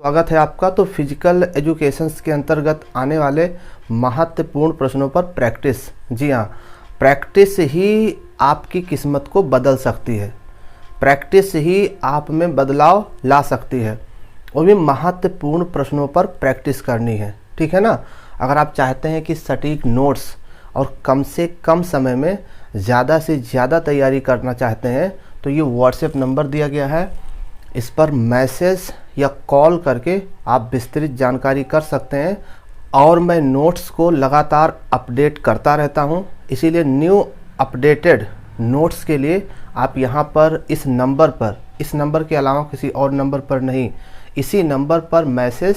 स्वागत है आपका। तो फिजिकल एजुकेशंस के अंतर्गत आने वाले महत्वपूर्ण प्रश्नों पर प्रैक्टिस। जी हाँ, प्रैक्टिस ही आपकी किस्मत को बदल सकती है, प्रैक्टिस ही आप में बदलाव ला सकती है। वो भी महत्वपूर्ण प्रश्नों पर प्रैक्टिस करनी है, ठीक है ना। अगर आप चाहते हैं कि सटीक नोट्स और कम से कम समय में ज़्यादा से ज़्यादा तैयारी करना चाहते हैं तो ये व्हाट्सएप नंबर दिया गया है, इस पर मैसेज या कॉल करके आप विस्तृत जानकारी कर सकते हैं। और मैं नोट्स को लगातार अपडेट करता रहता हूं, इसीलिए न्यू अपडेटेड नोट्स के लिए आप यहां पर इस नंबर के अलावा किसी और नंबर पर नहीं, इसी नंबर पर मैसेज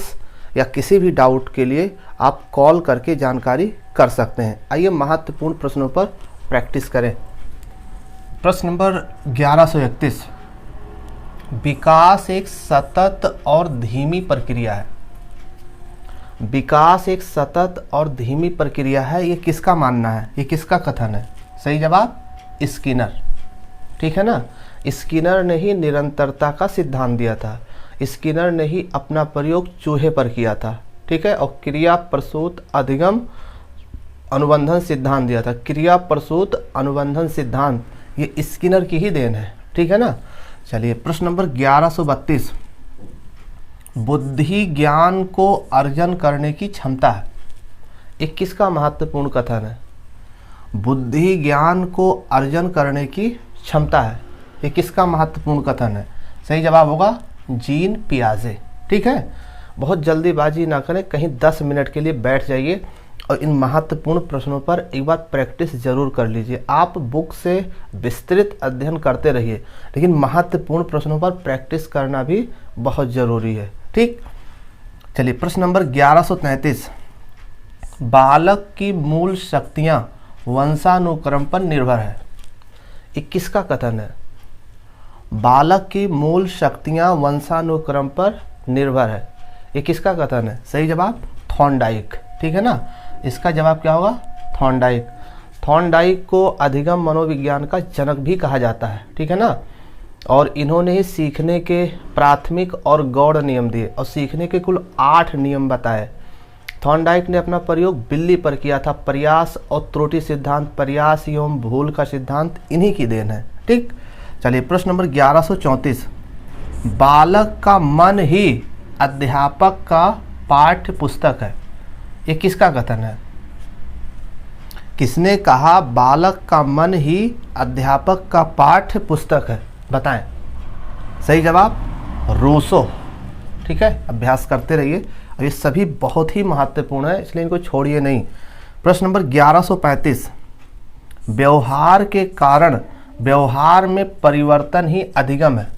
या किसी भी डाउट के लिए आप कॉल करके जानकारी कर सकते हैं। आइए महत्वपूर्ण प्रश्नों पर प्रैक्टिस करें। प्रश्न नंबर 1131, विकास एक सतत और धीमी प्रक्रिया है। विकास एक सतत और धीमी प्रक्रिया है, ये किसका मानना है, ये किसका कथन है? सही जवाब स्किनर, ठीक है ना। स्किनर ने ही निरंतरता का सिद्धांत दिया था, स्किनर ने ही अपना प्रयोग चूहे पर किया था, ठीक है। और क्रिया प्रसूत अधिगम अनुबंधन सिद्धांत दिया था, क्रिया प्रसूत अनुबंधन सिद्धांत ये स्किनर की ही देन है, ठीक है ना। चलिए प्रश्न नंबर 1132, बुद्धि ज्ञान को अर्जन करने की क्षमता है, एक किसका महत्वपूर्ण कथन है? बुद्धि ज्ञान को अर्जन करने की क्षमता है, ये किसका महत्वपूर्ण कथन है? सही जवाब होगा जीन पियाजे, ठीक है। बहुत जल्दीबाजी ना करें, कहीं 10 मिनट के लिए बैठ जाइए और इन महत्वपूर्ण प्रश्नों पर एक बार प्रैक्टिस जरूर कर लीजिए। आप बुक से विस्तृत अध्ययन करते रहिए, लेकिन महत्वपूर्ण प्रश्नों पर प्रैक्टिस करना भी बहुत ज़रूरी है, ठीक। चलिए प्रश्न नंबर 1133, बालक की मूल शक्तियां वंशानुक्रम पर निर्भर है, ये किसका कथन है? बालक की मूल शक्तियां वंशानुक्रम पर निर्भर है, ये किसका कथन है? सही जवाब थॉर्नडाइक, ठीक है ना। इसका जवाब क्या होगा? थॉर्नडाइक। थॉर्नडाइक को अधिगम मनोविज्ञान का जनक भी कहा जाता है, ठीक है ना। और इन्होंने ही सीखने के प्राथमिक और गौड़ नियम दिए और सीखने के कुल 8 नियम बताए। थॉर्नडाइक ने अपना प्रयोग बिल्ली पर किया था। प्रयास और त्रुटि सिद्धांत, प्रयास एवं भूल का सिद्धांत इन्हीं की देन है, ठीक। चलिए प्रश्न नंबर 1134, बालक का मन ही अध्यापक का पाठ्य पुस्तक है, ये किसका कथन है? किसने कहा बालक का मन ही अध्यापक का पाठ्य पुस्तक है? बताएं। सही जवाब रूसो, ठीक है। अभ्यास करते रहिए और ये सभी बहुत ही महत्वपूर्ण है, इसलिए इनको छोड़िए नहीं। प्रश्न नंबर 1135, व्यवहार के कारण व्यवहार में परिवर्तन ही अधिगम है।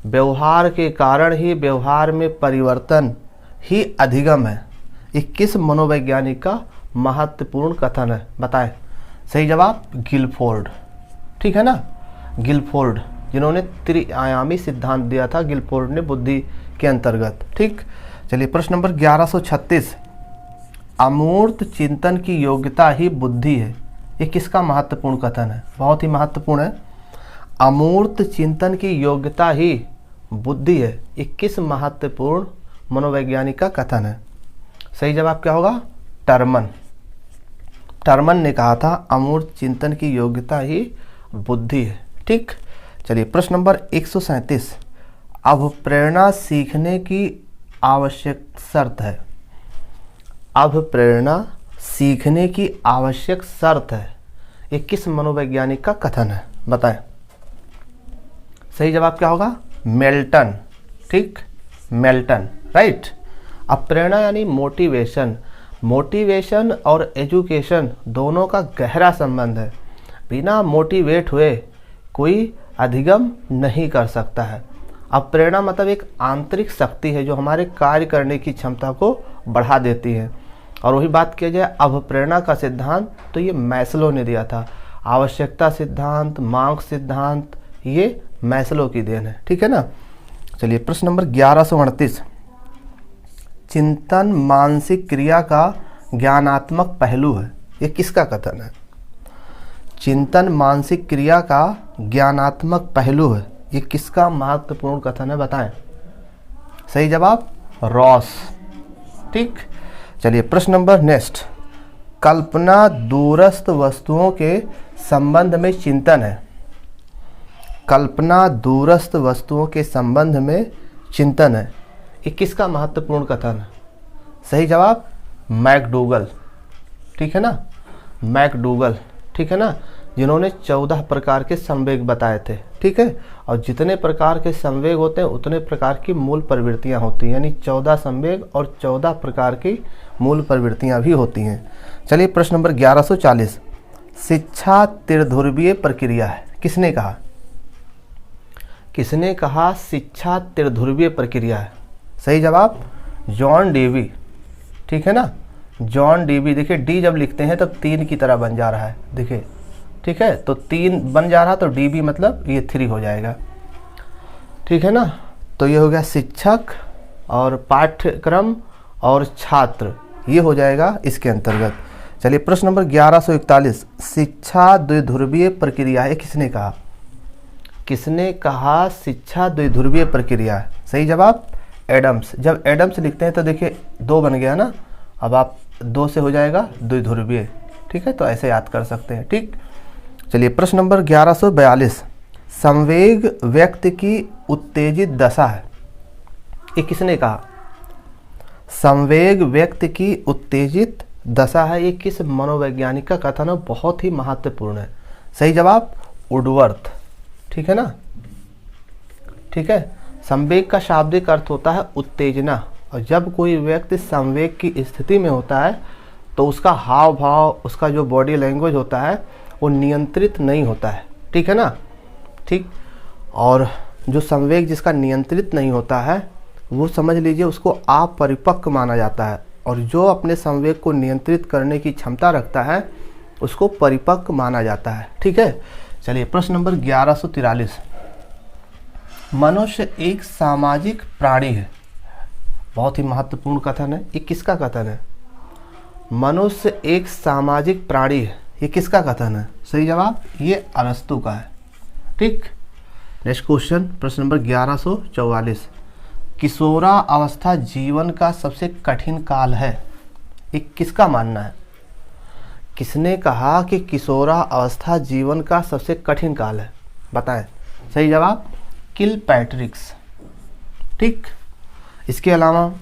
व्यवहार के कारण ही व्यवहार में परिवर्तन ही अधिगम है, ये किस मनोवैज्ञानिक का महत्वपूर्ण कथन है? बताएं। सही जवाब गिलफोर्ड, ठीक है ना। गिलफोर्ड जिन्होंने त्रिआयामी सिद्धांत दिया था, गिलफोर्ड ने बुद्धि के अंतर्गत, ठीक। चलिए प्रश्न नंबर 1136, अमूर्त चिंतन की योग्यता ही बुद्धि है, ये किसका महत्वपूर्ण कथन है? बहुत ही महत्वपूर्ण है। अमूर्त चिंतन की योग्यता ही बुद्धि है, ये किस महत्वपूर्ण मनोवैज्ञानिक का कथन है? सही जवाब क्या होगा? टर्मन। टर्मन ने कहा था अमूर्त चिंतन की योग्यता ही बुद्धि है, ठीक। चलिए प्रश्न नंबर 137, अभिप्रेरणा सीखने की आवश्यक शर्त है। अभिप्रेरणा सीखने की आवश्यक शर्त है, ये किस मनोवैज्ञानिक का कथन है? बताएं। सही जवाब क्या होगा? मेल्टन, ठीक, मेल्टन, राइट। अब प्रेरणा यानी मोटिवेशन, मोटिवेशन और एजुकेशन दोनों का गहरा संबंध है। बिना मोटिवेट हुए कोई अधिगम नहीं कर सकता है। अब प्रेरणा मतलब एक आंतरिक शक्ति है जो हमारे कार्य करने की क्षमता को बढ़ा देती है। और वही बात किया जाए अभिप्रेरणा का सिद्धांत, तो ये मैस्लो ने दिया था। आवश्यकता सिद्धांत, मांग सिद्धांत, ये मैस्लो की देन है, ठीक है ना। चलिए प्रश्न नंबर 1138, चिंतन मानसिक क्रिया का ज्ञानात्मक पहलू है, ये किसका कथन है? चिंतन मानसिक क्रिया का ज्ञानात्मक पहलू है, ये किसका महत्वपूर्ण कथन है? बताएं। सही जवाब रॉस। ठीक, चलिए प्रश्न नंबर नेक्स्ट। कल्पना दूरस्थ वस्तुओं के संबंध में चिंतन है। कल्पना दूरस्थ वस्तुओं के संबंध में चिंतन है, ये किसका महत्वपूर्ण कथन है? सही जवाब मैकडूगल। ठीक है ना, मैकडूगल। ठीक है ना, जिन्होंने 14 प्रकार के संवेग बताए थे। ठीक है, और जितने प्रकार के संवेग होते हैं उतने प्रकार की मूल प्रवृत्तियां होती हैं, यानी 14 संवेग और 14 प्रकार की मूल प्रवृत्तियां भी होती हैं। चलिए प्रश्न नंबर 1140। शिक्षा त्रिध्रुवीय प्रक्रिया है, किसने कहा? किसने कहा शिक्षा त्रिध्रुवीय प्रक्रिया है? सही जवाब जॉन डेवी। ठीक है ना, जॉन डेवी। देखिए डी जब लिखते हैं तब 3 की तरह बन जा रहा है, देखिए। ठीक है, तो 3 बन जा रहा तो डीबी मतलब ये 3 हो जाएगा। ठीक है ना, तो ये हो गया शिक्षक और पाठ्यक्रम और छात्र, ये हो जाएगा इसके अंतर्गत। चलिए प्रश्न नंबर 1141। शिक्षा द्विध्रुवीय प्रक्रिया है, किसने कहा? किसने कहा शिक्षा द्विध्रुवीय प्रक्रिया है? सही जवाब एडम्स। जब एडम्स लिखते हैं तो देखिए 2 बन गया ना, अब आप 2 से हो जाएगा द्विध्रुवीय। ठीक है, तो ऐसे याद कर सकते हैं। ठीक, चलिए प्रश्न नंबर 1142। संवेग व्यक्ति की उत्तेजित दशा है, ये किसने कहा? संवेग व्यक्ति की उत्तेजित दशा है, ये किस मनोवैज्ञानिक का कथन है? बहुत ही महत्वपूर्ण है। सही जवाब वुडवर्थ। ठीक है ना, ठीक है। संवेग का शाब्दिक अर्थ होता है उत्तेजना, और जब कोई व्यक्ति संवेग की स्थिति में होता है तो उसका हाव भाव, उसका जो बॉडी लैंग्वेज होता है वो नियंत्रित नहीं होता है। ठीक है ना, ठीक। और जो संवेग जिसका नियंत्रित नहीं होता है वो समझ लीजिए उसको अपरिपक्व माना जाता है, और जो अपने संवेग को नियंत्रित करने की क्षमता रखता है उसको परिपक्व माना जाता है। ठीक है, चलिए प्रश्न नंबर 1143। मनुष्य एक सामाजिक प्राणी है, बहुत ही महत्वपूर्ण कथन है। ये किसका कथन है? मनुष्य एक सामाजिक प्राणी है, ये किसका कथन है? सही जवाब ये अरस्तु का है। ठीक, नेक्स्ट क्वेश्चन प्रश्न नंबर 1144। किशोरा अवस्था जीवन का सबसे कठिन काल है, ये किसका मानना है? किसने कहा कि किशोरा अवस्था जीवन का सबसे कठिन काल है? बताएं। सही जवाब किलपैट्रिक्स। ठीक, इसके अलावा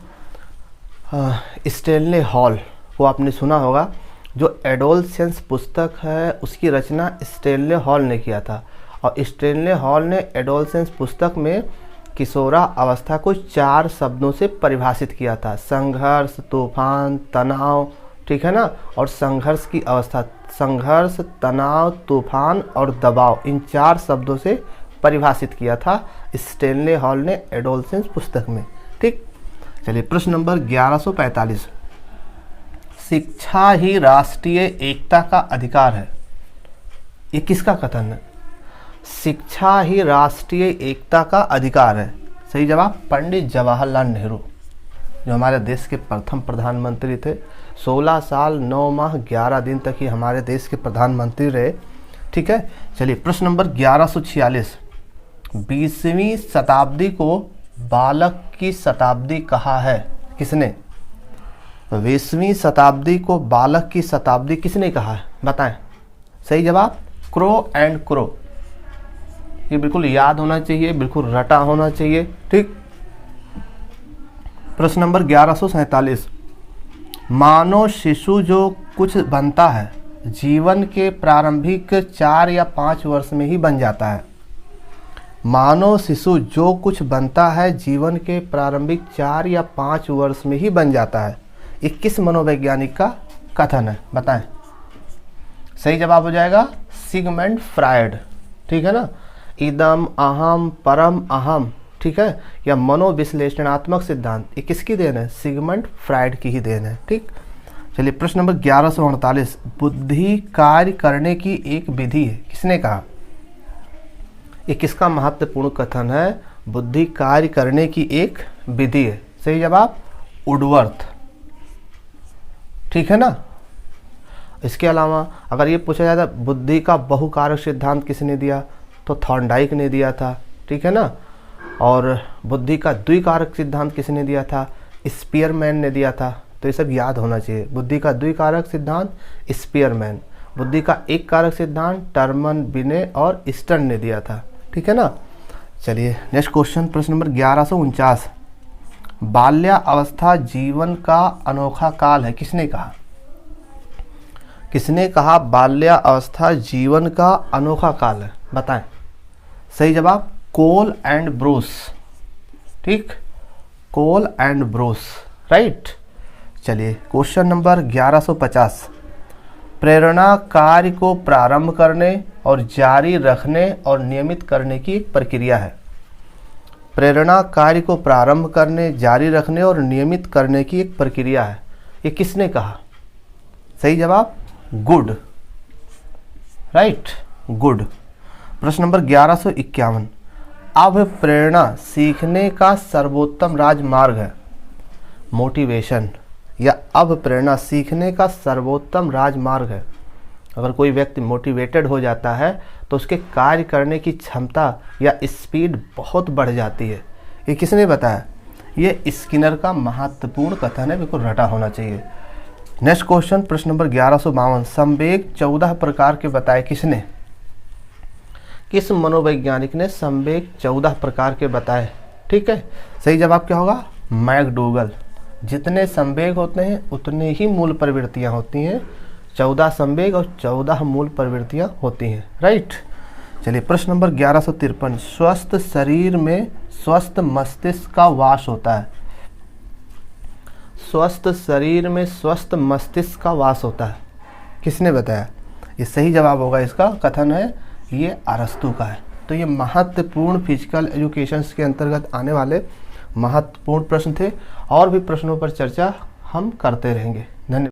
स्टेनले हॉल को आपने सुना होगा, जो एडोलसेंस पुस्तक है उसकी रचना स्टेनले हॉल ने किया था, और स्टेनले हॉल ने एडोलसेंस पुस्तक में किशोरा अवस्था को 4 शब्दों से परिभाषित किया था। संघर्ष, तूफान, तनाव। ठीक है ना, और संघर्ष की अवस्था, संघर्ष, तनाव, तूफान और दबाव, इन 4 शब्दों से परिभाषित किया था स्टेनले हॉल ने एडोलसेंस पुस्तक में। ठीक, चलिए प्रश्न नंबर 1145। शिक्षा ही राष्ट्रीय एकता का अधिकार है, ये किसका कथन है? शिक्षा ही राष्ट्रीय एकता का अधिकार है। सही जवाब पंडित जवाहरलाल नेहरू, जो हमारे देश के प्रथम प्रधानमंत्री थे। 16 साल 9 माह 11 दिन तक ही हमारे देश के प्रधानमंत्री रहे। ठीक है, चलिए प्रश्न नंबर 1146। 20वीं शताब्दी को बालक की शताब्दी कहा है, किसने? 20वीं शताब्दी को बालक की शताब्दी किसने कहा है? बताएं। सही जवाब क्रो एंड क्रो, ये बिल्कुल याद होना चाहिए, बिल्कुल रटा होना चाहिए। ठीक, प्रश्न नंबर 1147। मानव शिशु जो कुछ बनता है जीवन के प्रारंभिक 4 या 5 वर्ष में ही बन जाता है। मानव शिशु जो कुछ बनता है जीवन के प्रारंभिक 4 या 5 वर्ष में ही बन जाता है, ये किस मनोवैज्ञानिक का कथन है? बताएं। सही जवाब हो जाएगा सिगमंड फ्रायड। ठीक है ना, इदम अहम परम अहम। ठीक है, या मनोविश्लेषणात्मक सिद्धांत, ये किसकी देन है? सिगमंड फ्रायड की ही देन है। ठीक, चलिए प्रश्न नंबर 1148। बुद्धि कार्य करने की एक विधि है, किसने कहा? ये किसका महत्वपूर्ण कथन है? बुद्धि कार्य करने की एक विधि है। सही जवाब वुडवर्थ। ठीक है ना, इसके अलावा अगर ये पूछा जाता बुद्धि का बहुकारक सिद्धांत किसने दिया, तो थॉर्नडाइक ने दिया था। ठीक है ना, और बुद्धि का द्विकारक सिद्धांत किसने दिया था? स्पीयरमैन ने दिया था। तो ये सब याद होना चाहिए। बुद्धि का द्विकारक सिद्धांत स्पीयरमैन, बुद्धि का एक कारक सिद्धांत टर्मन बिने और ईस्टर्न ने दिया था। ठीक है ना। चलिए नेक्स्ट क्वेश्चन, प्रश्न नंबर 1149। बाल्यावस्था जीवन का अनोखा काल है, किसने कहा? किसने कहा बाल्यावस्था जीवन का अनोखा काल है? बताएं। सही जवाब कोल एंड ब्रूस। ठीक, कोल एंड ब्रूस, राइट। चलिए क्वेश्चन नंबर 1150। प्रेरणा कार्य को प्रारंभ करने और जारी रखने और नियमित करने की एक प्रक्रिया है। प्रेरणा कार्य को प्रारंभ करने, जारी रखने और नियमित करने की एक प्रक्रिया है। ये किसने कहा? सही जवाब गुड, राइट, गुड। प्रश्न नंबर 1151। अब प्रेरणा सीखने का सर्वोत्तम राजमार्ग है। मोटिवेशन या अब प्रेरणा सीखने का सर्वोत्तम राजमार्ग है। अगर कोई व्यक्ति मोटिवेटेड हो जाता है तो उसके कार्य करने की क्षमता या स्पीड बहुत बढ़ जाती है। ये किसने बताया? ये स्किनर का महत्वपूर्ण कथन है, बिल्कुल रटा होना चाहिए। नेक्स्ट क्वेश्चन, प्रश्न नंबर 1152। संवेग 14 प्रकार के बताए, किसने? किस मनोवैज्ञानिक ने संवेग 14 प्रकार के बताए? ठीक है, सही जवाब क्या होगा? मैकडूगल। जितने संवेग होते हैं उतने ही मूल प्रवृत्तियां होती हैं। 14 संवेग और 14 मूल प्रवृत्तियां होती हैं, राइट। चलिए प्रश्न नंबर 1153। स्वस्थ शरीर में स्वस्थ मस्तिष्क का वास होता है। स्वस्थ शरीर में स्वस्थ मस्तिष्क का वास होता है, किसने बताया? ये सही जवाब होगा, इसका कथन है ये अरस्तू का है। तो ये महत्वपूर्ण फिजिकल एजुकेशन के अंतर्गत आने वाले महत्वपूर्ण प्रश्न थे। और भी प्रश्नों पर चर्चा हम करते रहेंगे। धन्यवाद।